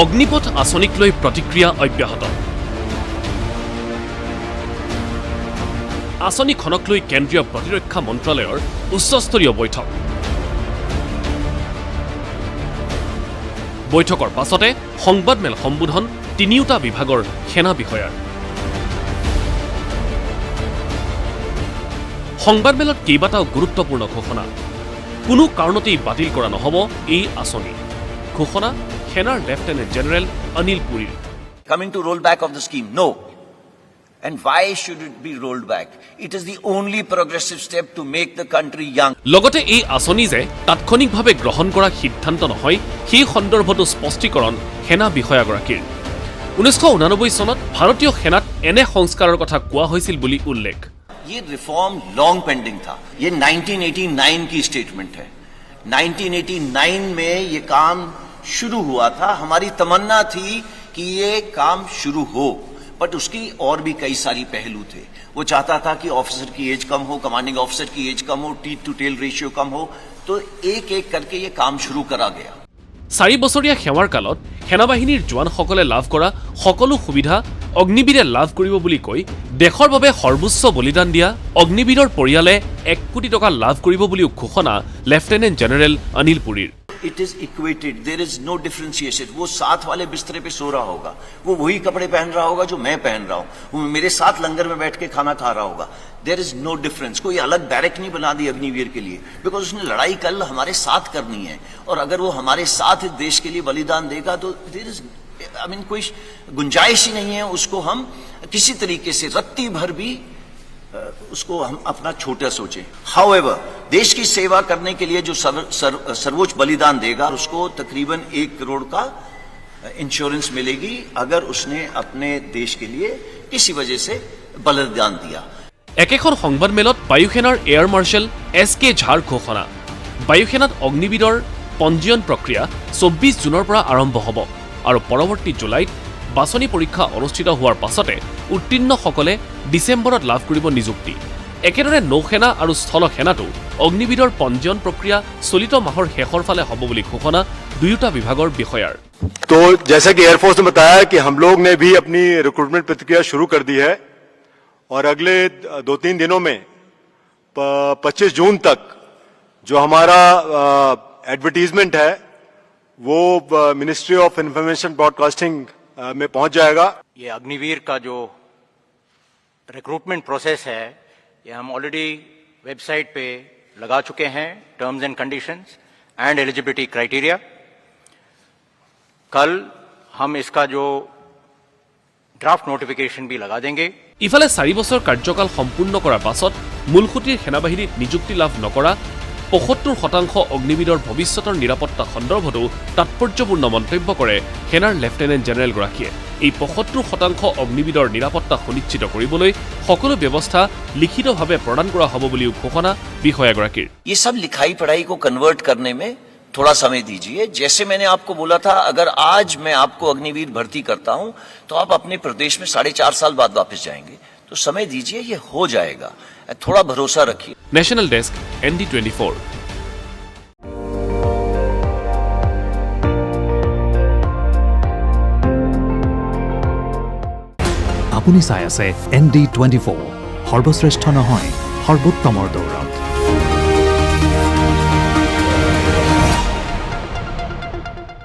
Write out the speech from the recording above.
অগ্নিপথ আঁচনিক লৈ প্ৰতিক্ৰিয়া অব্যাহত। আঁচনিখনক লৈ কেন্দ্ৰীয় প্ৰতিৰক্ষা মন্ত্ৰালয়ৰ উচ্চস্তৰীয় বৈঠক। বৈঠকৰ পাছতে সংবাদমেল সম্বোধন তিনিওটা বিভাগৰ সেনা বিষয়াৰ। সংবাদমেলত কেইবাটাও গুৰুত্বপূৰ্ণ ঘোষণা। কোনো কাৰণতেই বাতিল কৰা নহ'ব এই আঁচনি। ঘোষণা সেনাৰ লেফটেনেণ্ট জেনেৰেল অনিল পুৰীৰ। Coming to rollback of the scheme, no. And why should it be rolled back? It is the only progressive step to make the country young. লগতে এই আঁচনি যে তাৎক্ষণিকভাৱে গ্ৰহণ কৰা সিদ্ধান্ত নহয় সেই সন্দৰ্ভতো স্পষ্টীকৰণ সেনা বিষয়াগৰাকীৰ। 1989 চনত ভাৰতীয় সেনাত এনে সংস্কাৰৰ কথা কোৱা হৈছিল বুলি উল্লেখ। ये रिफॉर्म लॉन्ग पेंडिंग था। ये 1989 की स्टेटमेंट है। 1989 में ये काम शुरू हुआ था। हमारी तमन्ना थी कि ये काम शुरू हो, बट उसकी और भी कई सारी पहलू थे। वो चाहता था कि ऑफिसर की एज कम हो, कमांडिंग ऑफिसर की एज कम हो, टीथ टू टेल रेशियो कम हो, तो एक एक करके ये काम शुरू करा गया। 4 বছৰীয়া সেৱাৰ কালত সেনাবাহিনীৰ জোৱানসকলে লাভ কৰা সকলো সুবিধা অগ্নিবীৰে লাভ কৰিব বুলি কৈ দেশৰ বাবে সৰ্বোচ্চ বলিদান দিয়া অগ্নিবীৰৰ পৰিয়ালে 1 কোটি টকা লাভ কৰিব বুলিও ঘোষণা লেফটেনেণ্ট জেনেৰেল অনিল পুৰীৰ। It is equated. There is no differentiation. वो साथ वाले बिस्तरे पे सो रहा होगा, वो वही कपड़े पहन रहा होगा जो मैं पहन रहा हूँ, वो मेरे साथ लंगर में बैठ के खाना खा रहा होगा। There is no difference. कोई अलग बैरक नहीं बना दी अग्निवीर के लिए, बिकॉज उसने लड़ाई कल हमारे साथ करनी है, और अगर वो हमारे साथ देश के लिए बलिदान देगा तो there is, I mean, कोई गुंजाइश ही नहीं है उसको हम किसी तरीके से रत्ती भर भी उसको हम अपना छोटा सोचें। However, देश की सेवा करने के लिए जो सर्वोच्च बलिदान देगा उसको तकरीबन 1 करोड़ का इंश्योरेंस मिलेगी अगर उसने अपने देश के लिए किसी वजह से बलिदान दिया। একেখন সংবাদমেলত বায়ুসেনাৰ এয়াৰ মাৰ্শ্বেল SK ঝাৰ ঘোষণা। বায়ুসেনাত অগ্নিবীৰৰ পঞ্জীয়ন প্ৰক্ৰিয়া 24 জুনৰ পৰা আৰম্ভ হ'ব আৰু পৰৱৰ্তী জুলাইত বাছনি পৰীক্ষা অনুষ্ঠিত হোৱাৰ পাছতে উত্তীৰ্ণসকলে ডিচেম্বৰত লাভ কৰিব নিযুক্তি। একেদৰে নৌসেনা আৰু স্থল সেনাতো অগ্নিবীৰৰ পঞ্জীয়ন প্ৰক্ৰিয়া চলিত মাহৰ শেষৰ ফালে হ'ব বুলি ঘোষণা দুয়োটা বিভাগৰ বিষয়াৰ। तो जैसा कि एयरफोर्स ने बताया कि हम लोग ने भी अपनी रिक्रूटमेंट प्रक्रिया शुरू कर दी है और अगले 2-3 दिनों में 25 जून तक जो हमारा एडवर्टीजमेंट है वो मिनिस्ट्री ऑफ इंफॉर्मेशन ब्रॉडकास्टिंग में पहुंच जाएगा। ये अग्निवीर का जो रिक्रूटमेंट प्रोसेस है ये हम ऑलरेडी वेबसाइट पे लगा चुके हैं, terms and conditions and eligibility criteria. कल हम इसका जो ड्राफ्ट नोटिफिकेशन भी लगा देंगे। ইফালে 4 বছৰ কাৰ্যকাল সম্পূৰ্ণ কৰাৰ পাছত মূলসুঁতিৰ সেনাবাহিনীত নিযুক্তি লাভ নকৰা 75% অগ্নিবীৰৰ ভৱিষ্যতৰ নিৰাপত্তা সন্দৰ্ভতো তাৎপৰ্যপূৰ্ণ মন্তব্য কৰে সেনাৰ লেফটেনেণ্ট জেনেৰেলগৰাকীয়ে। এই 75% অগ্নিবীৰৰ নিৰাপত্তা সুনিশ্চিত কৰিবলৈ সকলো ব্যৱস্থা লিখিতভাৱে প্ৰদান কৰা হ'ব বুলিও ঘোষণা বিষয়াগৰাকীৰ। ये सब लिखाई पढ़ाई को कन्वर्ट करने में थोड़ा समय दीजिए। जैसे मैंने आपको बोला था, अगर आज मैं आपको अग्निवीर भर्ती करता हूं तो आप अपने प्रदेश में 4.5 साल बाद वापस जाएंगे, तो समय दीजिए, ये हो जाएगा, थोड़ा भरोसा रखिए। National desk ND24। আপুনি চাই আছে ND24, সৰ্বশ্ৰেষ্ঠ নহয় সৰ্বোত্তমৰ দৌৰ।